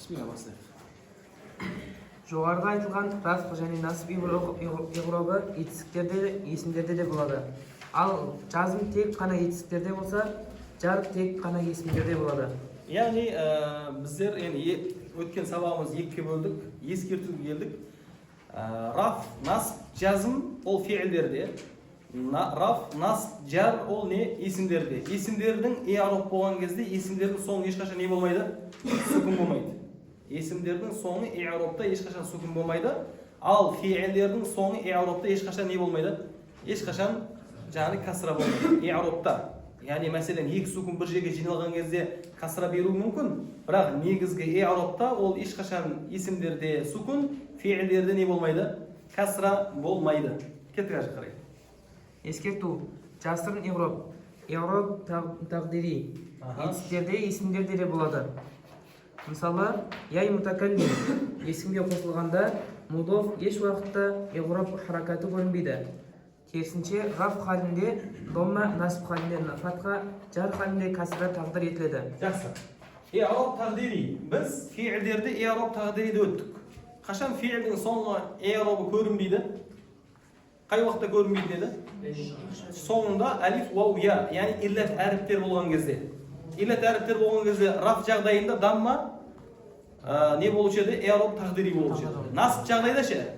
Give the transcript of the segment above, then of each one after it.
Bismillah başlayalım. Жоғарыда айтылған рafq және насып иғробы етістіктерде, есімдерде де болады. Ал жазым тек қана етістіктерде болса, жар тек қана есімдерде болады. Yani bizler ötken sabahımız ikiye böldük, eskirtüge geldik. Raf, nasb, жазым ол fiillerde. Raf, nasb, jar ол ne? İsimlerde. İsimlerдің i'rob болған кезде isimlerдің соңы ешқашан не болмайды? Сүкін болмайды. Есімдердің соңы i'робта ешқашан сүкін болмайды. Ал fiillердің соңы i'робта ешқашан не болмайды? Ешқашан жаңағы касра болмайды. I'робта. Yani мәселен екі сүкін бір жерге жиналған кезде касра беруі мүмкін. Бірақ негізгі i'робта ол ешқашан есімдерде сүкін, fiillерде не болмайды? Касра болмайды. Кеттік ажы қарай. Ескерту. Жасырын иғроб. Иғроб тақдири. Етістіктерде, есімдерде де болады. Мысалы, яй мутакаллим есімге қосылғанда мудоф еш уақытта иғроб харакаты көрінбейді. Керісінше, ғаф халінде, домма насып халінде, фатха жар халінде касра тағдир етіледі. Жақсы. I'rob тағдири. Біз fiillерде i'rob тағдириде өттік. Қашан fiillдің соңғы i'робы көрінбейді? Қай уақытта көрінбейді деді? Соңында алиф, вау, я, яғни иллат әріптер болған кезде. Иллат әріптер болған кезде раф жағдайында дамма не болушы еді? I'роb тағдири болушы еді. Насып жағдайда ше?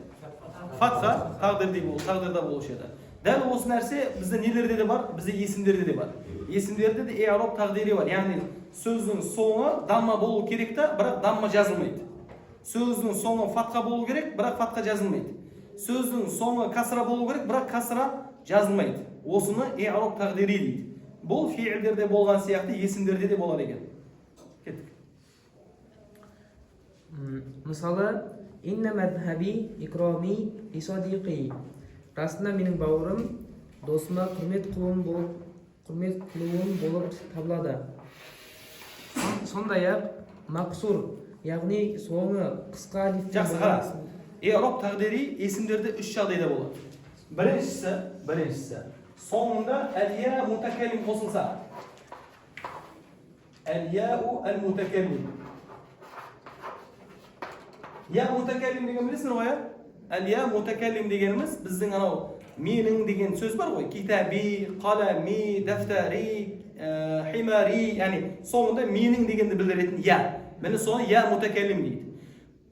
Фатха тағдирда болушы еді. Дәл осы нәрсе бізде нелерде де бар? Бізде есімдерде де бар. Есімдерде де i'роb тағдири бар. Яғни сөздің соңы дамма болу керек та, бірақ дамма жазылмайды. Сөздің соңы фатха болу керек, бірақ фатха жазылмайды. Сөздің соңы касра болу керек, бірақ касра жазылмайды. Осыны i'роb тағдири дейді. Бұл fiillерде болған сияқты есімдерде де болады екен. Кеттік. Мысалы, инна мазхаби икрами исадиқи. Расында менің бауырым досыма құрмет қылуым болып табылады. Сондай-ақ мақсур, яғни соңы қысқа алифтен Жақсы қара. I'rob тағдири есімдерде үш жағдайда болады. Біріншісі, соңында әл-я мутакаллим қосылса. Әл-яу әл-мутакаллим. Я мутакаллим деген білесіңдер ғой, әл-я мутакаллим дегеніміз біздің анау менің деген сөз бар ғой. Китаби, қалами, дафтари, химари, яғни соңында менің дегенді білдіретін я. Мені соны я мутакаллим дейді.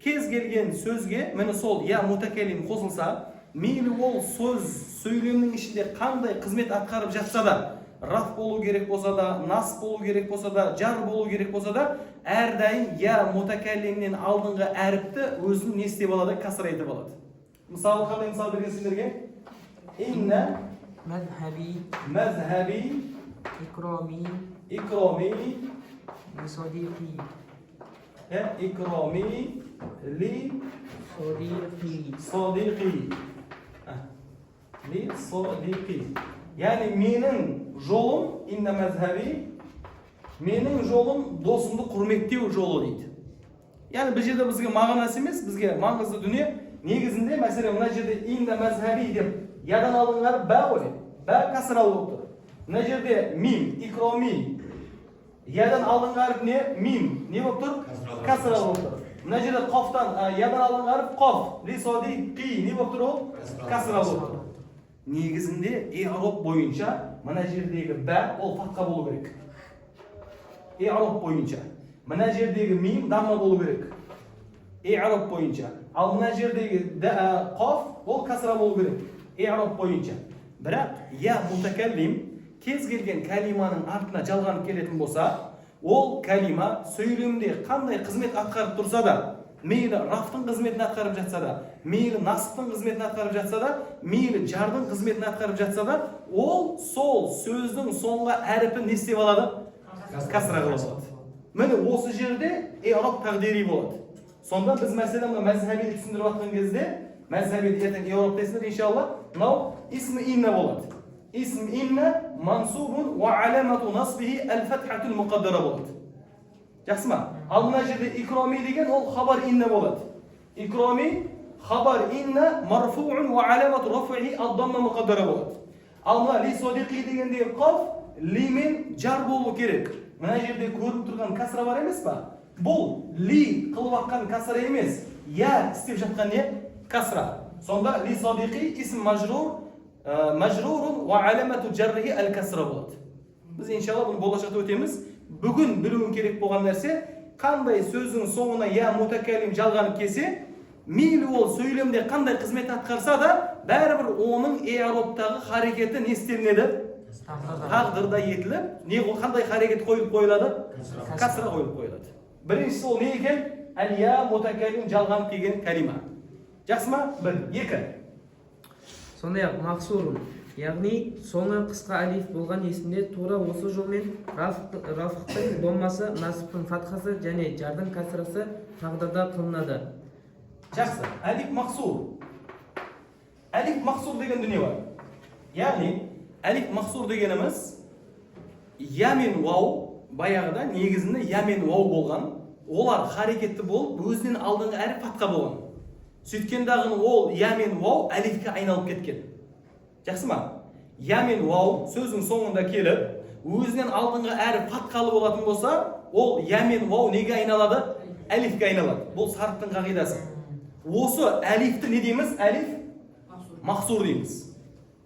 Кез келген сөзге мені сол я мутакаллим қосылса, мейлі ол сөз сөйлемнің ішінде қандай қызмет атқарып жатса да, раф болу керек болса да, нас болу керек болса да, жар болу керек болса да, әрдайым я мутакаллимнен алдыңғы әріпті өзінің не істеп алады? Касра етіп алады. Мысалы, қандай мысал берген сендерге? Инна мазхаби икрами лисадиқи. Икрами ли садиқи. Ли садиқи. Yani менің жолым, инна мазхаби, менің жолым досымды құрметтеу жолы дейді. Yani бұл жерде бізге мағынасы емес, бізге маңызды дүние. Негізінде, мәселен, мына жерде инна мазхаби деп, ядан алынғаны бә ғой, бә касралы болып тұр. Мына жерде мим, икрами, ядан алынғаны не? Мим, не болып тұр? Касралы болып тұр. Мына жерде қофтан, ядан алынғаны қоф, ли садиқи, не болып тұр ол? Касралы болып тұр. Негізінде i'роb бойынша мына жердегі бә ол фатха болу керек. I'роb бойынша. Мына жердегі мим дамма болу керек. I'роb бойынша. Ал мына жердегі қоф ол касра болу керек. I'роb бойынша. Бірақ я мутакаллим кез келген калиманың артына жалғанып келетін болса, ол калима сөйлемде қандай қызмет атқарып тұрса да, мейлі рафтың қызметін атқарып жатса да, мейлі насыптың қызметін атқарып жатса да, мейлі жардың қызметін атқарып жатса да, ол сол сөздің соңғы әріпін не істеп алады? Касра қылып алады. Міне осы жерде i'роb тағдири болады. Сонда біз мәселені мазхабиді түсіндіріп жатқан кезде, мазхабиді ертең i'роb дейсіңдер иншалла, мынау исм инна болады. Исм инна мансубун ва аламату насбихи әл-фатхатул муқаддара болады. Жақсы ма? Ал мына жерде икрами деген ол хабар инна болады. Икрами хабар инна марфуун ва аламату рафиhi ад-дамма муқаддара болады. Ал мына ли садиқи дегенде қаф лимен жар болу керек. Мына жерде көріп тұрған касра бар емес па? Бұл ли қылып атқан касра емес, я істеп жатқан не? Касра. Сонда ли садиқи исм мажрурун ва аламату жаррихи ал касра болады. Біз иншалла бұны болашақта өтеміз. Бүгін білуің керек болған нәрсе, қандай сөздің соңына я мутакалим жалғанып келсе, мейлі ол сөйлемде қандай қызмет атқарса да, бәрібір оның ироптағы харекеті не істелінеді? Тағдырда етіліп, қандай харекет қойылып қойылады? Касра қойылып қойылады. Біріншісі ол не екен? Әл-я мутакалим жалғанып келген калима. Жақсы ма? Бір, екі. Сондай-ақ мақсурун, яғни соңы қысқа алиф болған есімде тура осы жолмен рафықтың доммасы, насыптың фатхасы және жардың касрасы тағдырда қылынады. Жақсы, әлиф мақсур. Әлиф мақсур деген дүние бар. Яғни, әлиф мақсур дегеніміз я мен вау, баяғыда негізінде я мен вау болған, олар харекетті болып, өзінен алдыңғы әріп фатқа болған. Сөйткендағын ол я мен вау әлифке айналып кеткен. Жақсы ма? Я мен вау сөздің соңында келіп, өзінен алдыңғы әріп фатқалы болатын болса, ол я мен вау неге айналады? Әлифке айналады. Бұл сарыптың қағидасы. Осы әлифті не дейміз? Әлиф мақсур дейміз.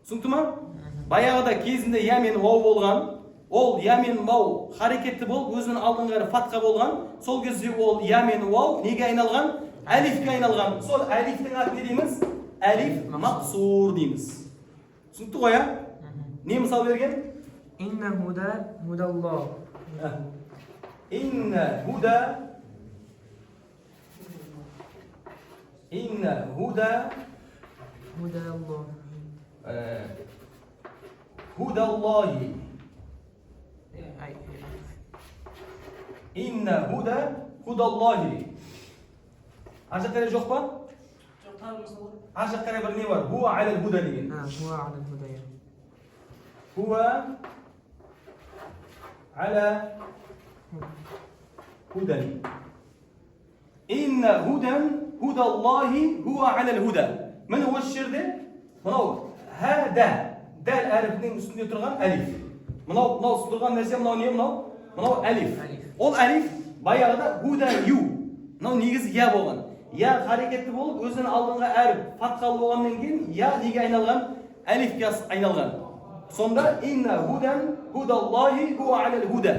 Түсінікті ма? Баяғыда кезінде я мен вау болған, ол я мен вау харекетті болып, өзінің алдыңғы әріп фатқа болған, сол кезде ол я мен вау неге айналған? Әлифке айналған. Сол әлифтің аты не дейміз? Әлиф мақсур дейміз. Түсінікті ғой, а? Не мысал берген? Инна худа худаллах. Инна худа худаллахи. Инна худа худаллахи. Аржақ қарай жоқ па? Жоқ, тағы мысалы. Аржақ қарай бір не бар? Хуа алал худа деген. Хуа алал худа. Хуа ала худан. Инна худан худаллахи хуа алал худа. Міне осы жерде мынау хада дәл әріпінің үстінде тұрған әлиф. Мынау тұрған нәрсе мынау не мынау? Мынау әлиф. Ол әлиф баяғыда худа ю. Мынау негізі я болған. Я харекетті болып, өзінің алдыңғы әріп фатқалы болғаннан кейін я неге айналған? Әлифке айналған. Сонда инна худан худаллахи хуа алал худа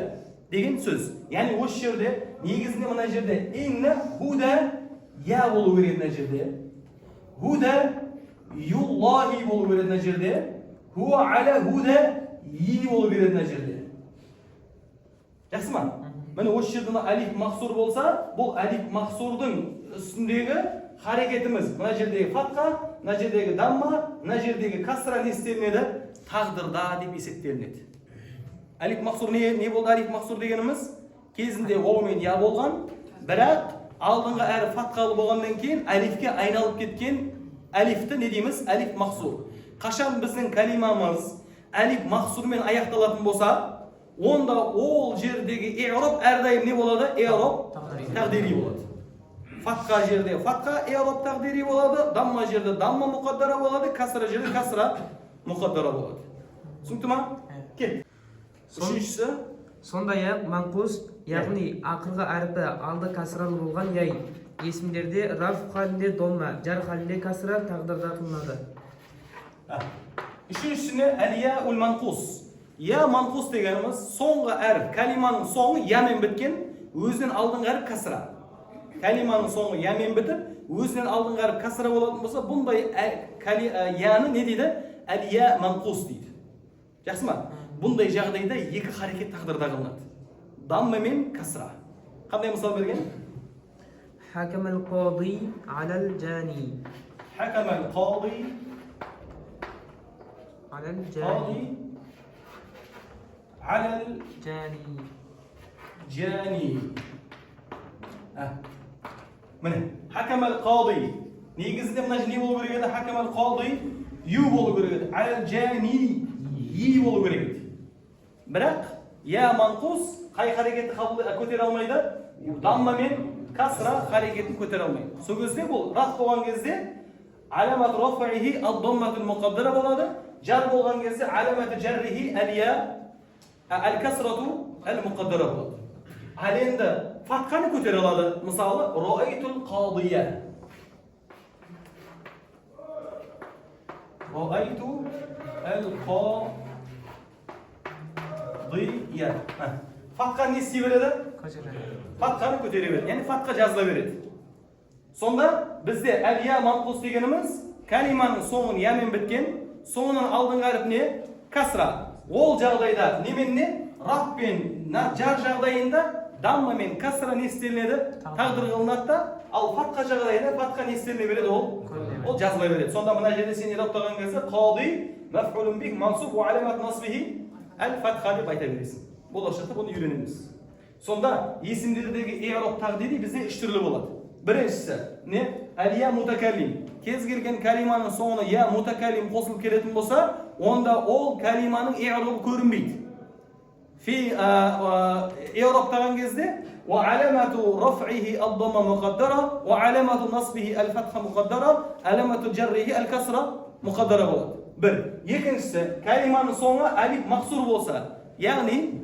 деген сөз. Яғни осы жерде негізінде мына жерде инна худа я болу керек мына жерде. Худа юллахи болу керек мына жерде. Хуа ала худа и болу керек мына жерде. Жақсы ма? Міне осы жерде әлиф мақсур болса, бұл әлиф мақсурдың үстіндегі харекетіміз. Мына жердегі фатқа, мына жердегі дамма, мына жердегі касра не істелінеді? Тағдырда деп есептелінеді. Әлиф мақсур не болды? Әлиф мақсур дегеніміз кезінде вау мен я болған, бірақ алдыңғы әрі фатқалы болғаннан кейін әлифке айналып кеткен әлифті не дейміз? Әлиф мақсур. Қашан біздің калимамыз әлиф мақсурмен аяқталатын болса, онда ол жердегі ироп әрдайым не болады? Ироп тағдири болады. Фатқа жерде фатқа ироп тағдири болады, дамма жерде дамма мұқаддара болады, касра жерде касра мұқаддара болады. Түсінікті ма? Кет. Үшіншісі сондай-ақ манқус, яғни ақырғы әріпі алды касралы болған яй есімдерде раф халінде домма, жар халінде касра тағдырда қылынады. Үшіншісіне әлия ул манқус. Я манқус дегеніміз соңғы әріп, калиманың соңы ямен біткен, өзінен алдыңғы әріп касра. Калиманың соңы ямен бітіп, өзінен алдыңғы әріп касра болатын болса, бұндай яны не дейді? Әлия манқус дейді. Жақсы ма? Бұндай жағдайда екі харекет тағдырда қылынады. Дамма мен касра. Қандай мысал берген? Хакамал қади алал жани. Хакамал қади алал жани. على الجاني من حكم القاضي негізінде мына не болу керек еді? حكم القاضي ю болу керек еді. على الجاني и болу керек еді. Бірақ я манқус қай харекетті көтере алмайды? Дамма мен касра харекетін көтере алмайды. Сол кезде бұл раф болған кезде аламат рафиhi ад-дамматул муқаддара болады. Жар болған кезде аламат жаррихи алия Әл-касрату әл-мұқаддара болады. Al endi fathani ko'tara oladi. Misoli ro'aytul qodiya. Ro'aytu al-qodiya. Fatha ne isteyveradi? Fathani ko'taraveradi. Ya'ni fatha yozilaveradi. Sonda bizde al-ya manqus deganimiz kalimaning so'ngini ya men bitgan, so'ngining oldingi harf ne? Kasra. Ol жағдайда неменне? Раппен жар жағдайында дамма мен касра не істелінеді? Тағдыр қылынады да, ал фатха жағдайында фатха не істеліне береді ол жазыла береді. Сонда мына жерде сен ираптаған кезде қади маф'улун бих мансуб ва аламат насбихи ал-фатха деп айта бересің. Болашақта бұны үйренеміз. Сонда есімдердегі i'раб тағдири бізде үш түрлі болады. Біріншісі не? Әл-я мутакаллим. Кез келген калиманың соңына я мутакаллим қосылып келетін болса, онда ол калиманың i'рабы көрінбейді. i'раб таған кезде ва аламату раф'ихи ад-дамма муқаддара ва аламату насбихи ал-фатха муқаддара аламату жаррихи ал-касра муқаддара болады. Бір. Екіншісі калиманың соңы алиф мақсур болса, яғни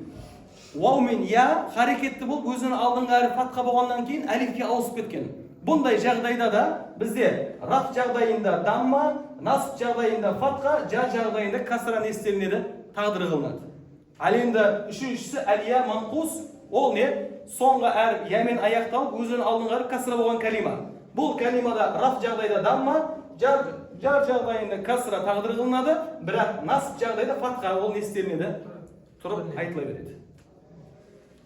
вау мен я харекетті болып өзінің алдыңғы әріп фатха болғаннан кейін алифке ауысып кеткен. Бұндай жағдайда да бізде раф жағдайында дамма, насб жағдайында фатха, жар жағдайында касра не істелінеді? Тағдыр қылынады. Ал енді үшіншісі әл-я манқус, ол не? Соңғы әріп ямен аяқталып өзінің алдыңғы әріп касра болған калима. Бұл калимада раф жағдайда дамма, жар жағдайында касра тағдыр қылынады, бірақ насб жағдайда фатха ол не істелінеді? Тұрып айтыла береді.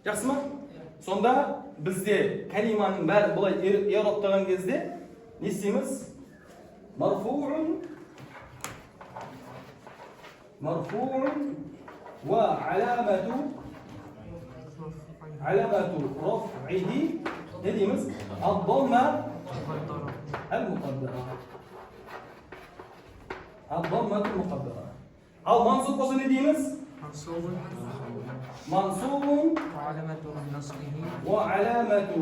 Жақсы ма? Сонда бізде калиманың бәрі бұлай i'рабтаған кезде не істейміз? Марфуун ва аламату раф'ихи не дейміз? ад-дамма ал-муқаддара. Ал мансуб болса не дейміз? منصوب وعلامة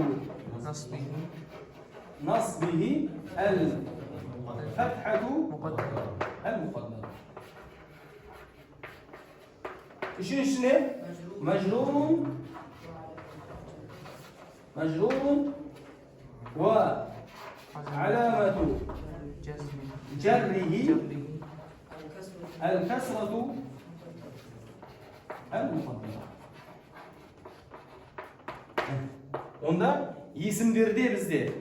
نصبه الفتحة المقدرة. üçüncüsü ne? Mecrurun ve alamatu cerrihi el-kesratu el-muqaddara. Onda isimlerde bizde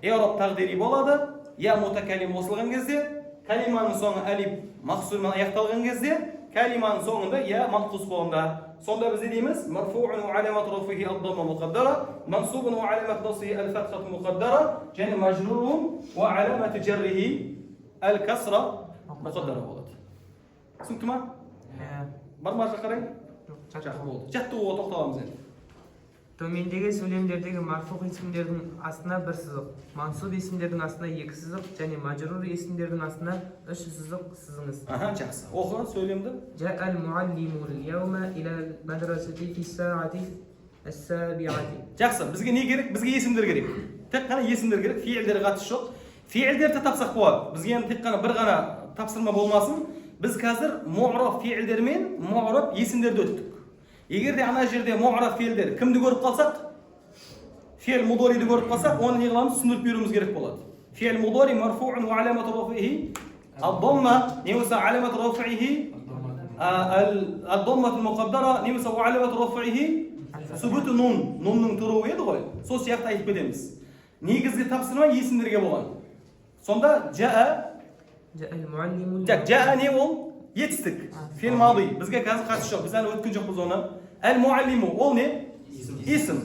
i'rab taqdiri болады. Ya mutakallim қосылған кезде, калиманың соңы алиф мақсурмен аяқталған кезде, калиманың соңында я манқус болғанда. Сонда біз не дейміз? Марфу'ун ва аламату раф'ihi ад-дамма муқаддара, мансубун ва аламату насбиhi al-фатхату муқаддара, және мажрурун ва аламату жаррихи al-касра муқаддара болады. Түсінікті ма? Бар ма қарай? Жақсы болды. Жаттығуға тоқталамыз енді. Төмендегі сөйлемдердегі марфуғ есімдердің астына бір сызық, мансуб есімдердің астына екі сызық, және мажрур есімдердің астына үш сызық сызыңыз. Жақсы. Оқы сөйлемді. Жа'ал муаллиму al-yawma ila madrasati fi as-sa'ati as-sabi'ati. Жақсы. Бізге не керек? Бізге есімдер керек. Тек қана есімдер керек. Фиилдер қатысы жоқ. Фиилдерді тапсақ болады. Бізге енді тек қана бір ғана тапсырма болмасын. Біз қазір му'раб фиилдер мен му'раб есімдерді өттік. Егер де ана жерде му'раб фиилдер кімді көріп қалсақ, фиил мудориді көріп қалсақ, оны не қыламыз? Түсіндіріп беруіміз керек болады. Фиил мудори марфу'ун ва аламату раф'ihi ад-дамма, немесе аламату раф'ihi ад-даммату муқаддара, немесе ва аламату раф'ihi субуту нун, нунның тұруы еді ғой. Сол сияқты айтып кетеміз. Негізгі тапсырма есімдерге болған. Сонда жа'a не ол? Етістік. Фиил мади. Бізге қазір қатысы жоқ. Біз әлі өткен жоқпыз оны. Әл-муаллиму ол не? Исім.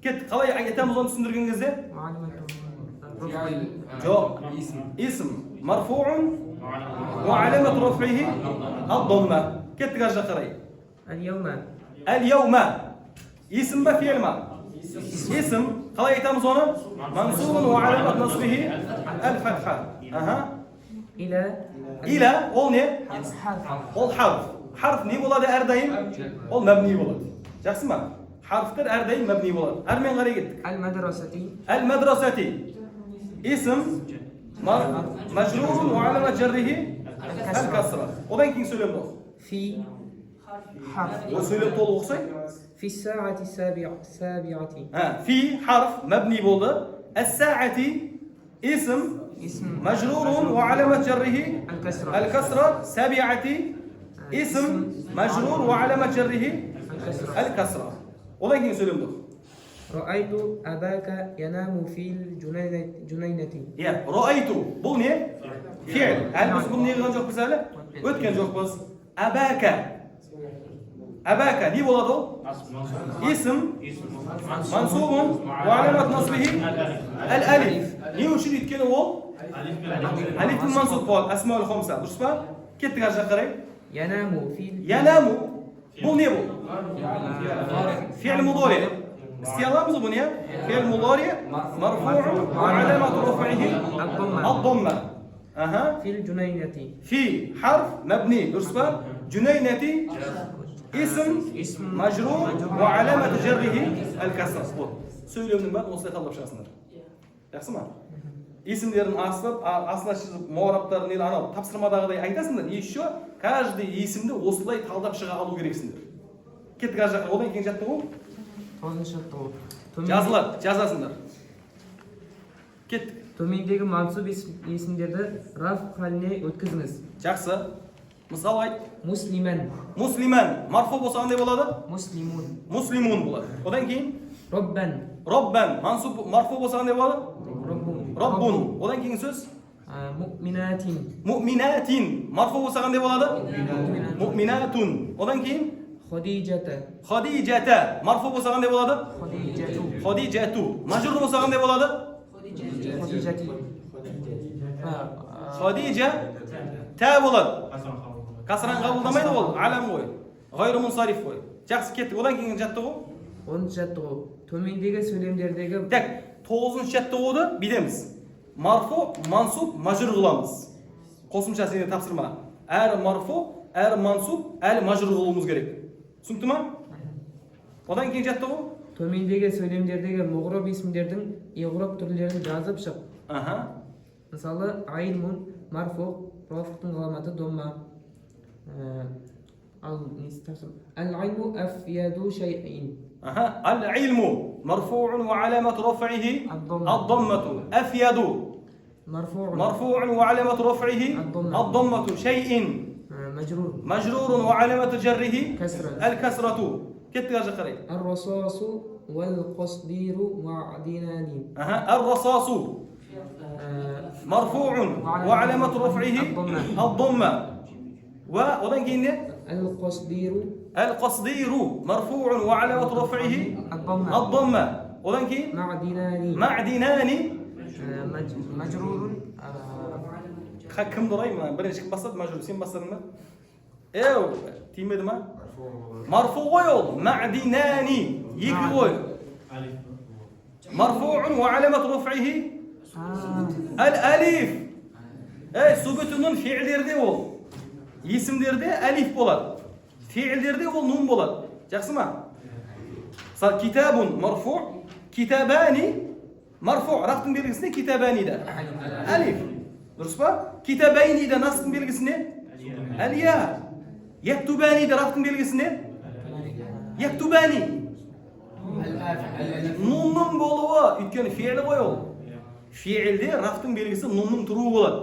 Кет, қалай айтамыз оны түсіндірген кезде? Жоқ. Исім. Марфуун ва аламату раф'ihi ад-дамма. Кеттік ажда қарай. Әл-яума. Исім ба фиил ма? Исім. Қалай айтамыз оны? Мансубун ва аламату насбиhi ал-фатха. İla ol ne? Ol harf. Harf ne болады әрдайым? Ол мәбни болады. Жақсы ма? Harfтар әрдайым мәбни болады. Әрмен қарай кеттік. Al-madrasati. İsim majrurun ve alamat jarrihi al-kasra. Одан кейін сөйлем бол. Fi harf. O сөйлем толы оқысай. في الساعة السابعة. في حرف مبني بولد. الساعة اسم اسم مجرور وعلامة جره الكسرة. الكسرة. سابعة اسم مجرور وعلامة جره الكسرة. ولكن سلم رأيت أباك ينام في الجنينة. يا رأيت بوني فعل هل بس بوني غنجوك بسالة وتكن جوك بس أباك دي ولده اسم منصوب وعلامة نصبه الألف نيو شو يتكلم هو ألف المنصوب فوق أسماء الخمسة مش فاهم كيف ترجع قري ينام بوني بو فعل مضارع استيعاب بزبونيا فعل مضارع مرفوع وعلامة رفعه الضمة في الجنينة. في حرف مبني يرسم جنينة اسم مجرور وعلامة جره الكسرة. Söylüyorum ben oslayı kalıp şahsınlar. Yaxşı mı? İsimlerin aslında muğrapların eli anal tapsırmadağıday айтасыңдар. Еще каждый isimde осылай талдап шыға алу керексіңдер. Кеттік ар жаққа. Одан кейін жаттығу? Жазасыңдар. Кеттік. Төмендегі мансуб есімдерді раф халіне өткізіңіз. Жақсы. Мысал айт. Муслиман марфу болса қандай болады? Муслимун болады. Одан кейін Роббан марфу болса қандай болады? Роббун. Одан кейін сөз? Муъминатин марфу болса қандай болады? Муъминатун. Одан кейін Хадижата марфу болса қандай болады? Хадижату. Мажрур болса қандай болады? Хадижа та болады. Касран қабылдамайды ол, алам ғой. Ғайру мунсариф ғой. Жақсы кеттік. Одан кейін жаттығу? 10 жаттығу. Төмендегі сөйлемдердегі Так, 9 жаттығуды бидеміз. Марфу, мансуб, мажрур қыламыз. Қосымша сенде тапсырма. Әрі марфу, әрі мансуб, әрі мажрур қылуымыз керек. Түсінікті ма? Одан кейін жаттығу? Төмендегі сөйлемдердегі мұғраб есімдердің иғраб түрлерін жазып шық. Мысалы, айлмун, марфу, рафтың ғаламаты домма. العلم أفيد شيئين. العلم مرفوع وعلامة رفعه الضمة. أفيد مرفوع وعلامة رفعه الضمة. شيء مجرور وعلامة جره الكسرة. كتير جقري. الرصاص والقصدير معدنان. الرصاص مرفوع وعلامة رفعه الضمة. وأذن كينه القصدير مرفوع وعلامة رفعه الضمة. وأذن كين معدنان مجرور. كم دراي ما بريش بسط مجرور سين بسط ما إيو تيمد ما مرفوع معدنان يكوي مرفوع وعلامة رفعه الألف. أي سبتنون فعل يردي هو isimlerde elif болады. Fiillerde ол nun болады. Жақсы ма? Сал китабун марфу, китабани марфу. Рафтың белгісіне китабани да. Алиф. Дұрыс па? Китабайни да настың белгісіне алия. Яктубани да рафтың белгісіне яктубани. Нунның болуы өйткені фиилі ғой ол. Фиилде рафтың белгісі нунның тұруы болады.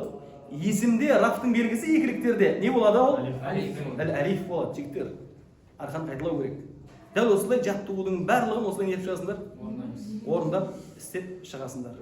Есімде рафтың белгісі екіліктерде не болады ол? Алиф болады, жігіттер. Арқан қайталау керек. Дәл осылай жаттығудың барлығын осылай не жасыңдар? Орындап істеп шығасыңдар.